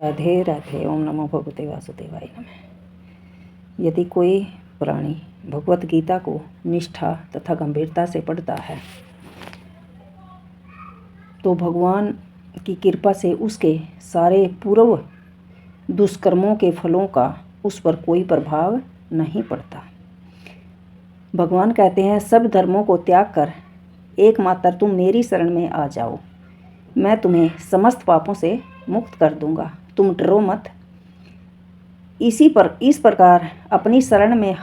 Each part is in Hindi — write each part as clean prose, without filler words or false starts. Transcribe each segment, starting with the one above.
राधे राधे। ओम नमो भगवते वासुदेवाय नमः। यदि कोई प्राणी भगवत गीता को निष्ठा तथा गंभीरता से पढ़ता है तो भगवान की कृपा से उसके सारे पूर्व दुष्कर्मों के फलों का उस पर कोई प्रभाव नहीं पड़ता। भगवान कहते हैं, सब धर्मों को त्याग कर एकमात्र तुम मेरी शरण में आ जाओ, मैं तुम्हें समस्त पापों से मुक्त कर दूंगा, तुम डरो मत। इस प्रकार अपनी शरण में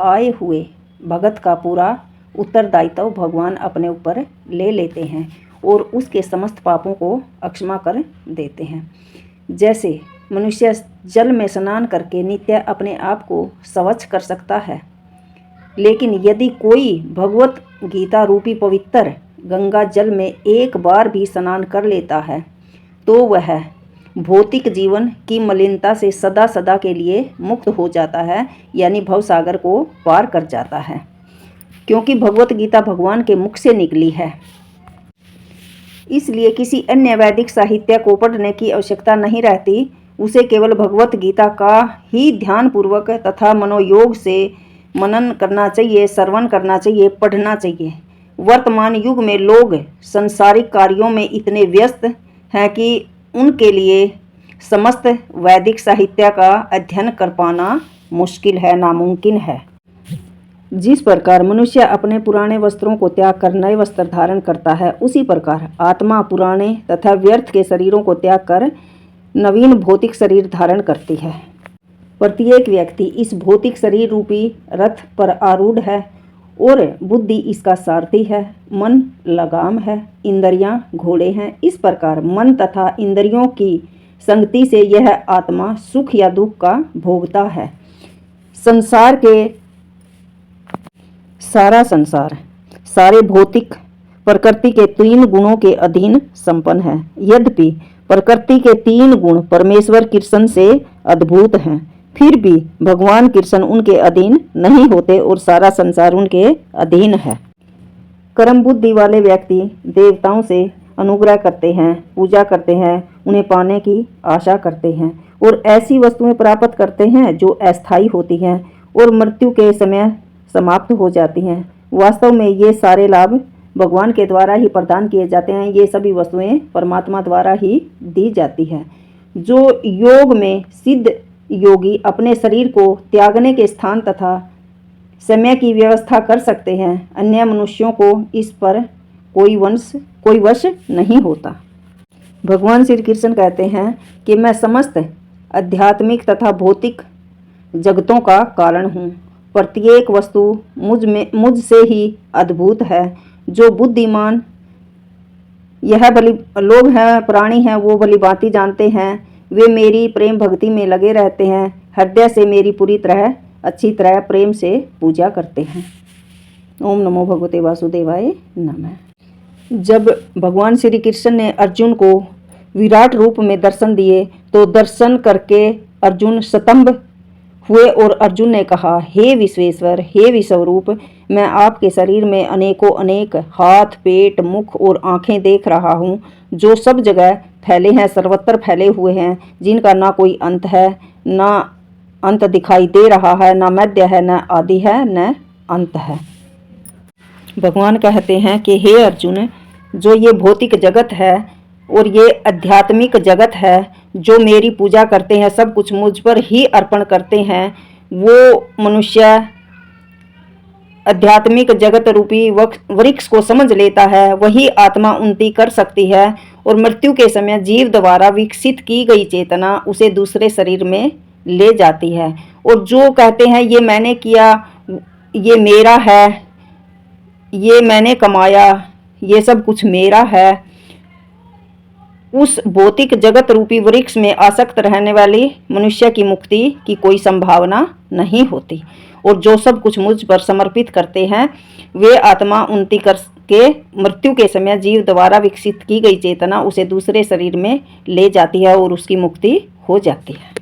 आए हुए भगत का पूरा उत्तरदायित्व भगवान अपने ऊपर ले लेते हैं और उसके समस्त पापों को अक्षमा कर देते हैं। जैसे मनुष्य जल में स्नान करके नित्य अपने आप को स्वच्छ कर सकता है, लेकिन यदि कोई भगवत गीता रूपी पवित्र गंगा जल में एक बार भी स्नान कर लेता है तो वह भौतिक जीवन की मलिनता से सदा सदा के लिए मुक्त हो जाता है, यानी भवसागर को पार कर जाता है, क्योंकि भगवत गीता भगवान के मुख से निकली है। इसलिए किसी अन्य वैदिक साहित्य को पढ़ने की आवश्यकता नहीं रहती, उसे केवल भगवत गीता का ही ध्यानपूर्वक तथा मनोयोग से मनन करना चाहिए, श्रवण करना चाहिए, पढ़ना चाहिए। वर्तमान युग में लोग सांसारिक कार्यों में इतने व्यस्त हैं कि उनके लिए समस्त वैदिक साहित्य का अध्ययन कर पाना मुश्किल है, नामुमकिन है। जिस प्रकार मनुष्य अपने पुराने वस्त्रों को त्याग कर नए वस्त्र धारण करता है, उसी प्रकार आत्मा पुराने तथा व्यर्थ के शरीरों को त्याग कर नवीन भौतिक शरीर धारण करती है। प्रत्येक व्यक्ति इस भौतिक शरीर रूपी रथ पर आरूढ़ है और बुद्धि इसका सारथी है, मन लगाम है, इंद्रियां घोड़े हैं। इस प्रकार मन तथा इंद्रियों की संगति से यह आत्मा सुख या दुख का भोगता है। सारा संसार सारे भौतिक प्रकृति के 3 गुणों के अधीन संपन्न है। यद्यपि प्रकृति के 3 गुण परमेश्वर कृष्ण से अद्भुत हैं, फिर भी भगवान कृष्ण उनके अधीन नहीं होते और सारा संसार उनके अधीन है। कर्म बुद्धि वाले व्यक्ति देवताओं से अनुग्रह करते हैं, पूजा करते हैं, उन्हें पाने की आशा करते हैं और ऐसी वस्तुएं प्राप्त करते हैं जो अस्थायी होती हैं और मृत्यु के समय समाप्त हो जाती हैं। वास्तव में ये सारे लाभ भगवान के द्वारा ही प्रदान किए जाते हैं। ये सभी वस्तुएं परमात्मा द्वारा ही दी जाती हैं। जो योग में सिद्ध योगी अपने शरीर को त्यागने के स्थान तथा समय की व्यवस्था कर सकते हैं, अन्य मनुष्यों को इस पर कोई वश नहीं होता। भगवान श्री कृष्ण कहते हैं कि मैं समस्त आध्यात्मिक तथा भौतिक जगतों का कारण हूँ। प्रत्येक वस्तु मुझसे ही अद्भुत है। जो बुद्धिमान लोग हैं, प्राणी हैं, वो भली भांति जानते हैं। वे मेरी प्रेम भक्ति में लगे रहते हैं, हृदय से मेरी पूरी तरह अच्छी तरह प्रेम से पूजा करते हैं। ओम नमो भगवते वासुदेवाय नमः। जब भगवान श्री कृष्ण ने अर्जुन को विराट रूप में दर्शन दिए तो दर्शन करके अर्जुन स्तंभ हुए और अर्जुन ने कहा, हे विश्वेश्वर, हे विश्वरूप, मैं आपके शरीर में अनेकों अनेक हाथ, पेट, मुख और आँखें देख रहा हूँ, जो सब जगह फैले हैं, सर्वत्र फैले हुए हैं, जिनका ना कोई अंत है, ना अंत दिखाई दे रहा है, ना मध्य है, न आदि है, न अंत है। भगवान कहते हैं कि हे अर्जुन, जो ये भौतिक जगत है और ये आध्यात्मिक जगत है, जो मेरी पूजा करते हैं, सब कुछ मुझ पर ही अर्पण करते हैं, वो मनुष्य आध्यात्मिक जगत रूपी वृक्ष को समझ लेता है, वही आत्मा उन्नति कर सकती है और मृत्यु के समय जीव द्वारा विकसित की गई चेतना उसे दूसरे शरीर में ले जाती है। और जो कहते हैं ये मैंने किया, ये मेरा है, ये मैंने कमाया, ये सब कुछ मेरा है, उस भौतिक जगत रूपी वृक्ष में आसक्त रहने वाली मनुष्य की मुक्ति की कोई संभावना नहीं होती। और जो सब कुछ मुझ पर समर्पित करते हैं, वे आत्मा उन्नति करके मृत्यु के समय जीव द्वारा विकसित की गई चेतना उसे दूसरे शरीर में ले जाती है और उसकी मुक्ति हो जाती है।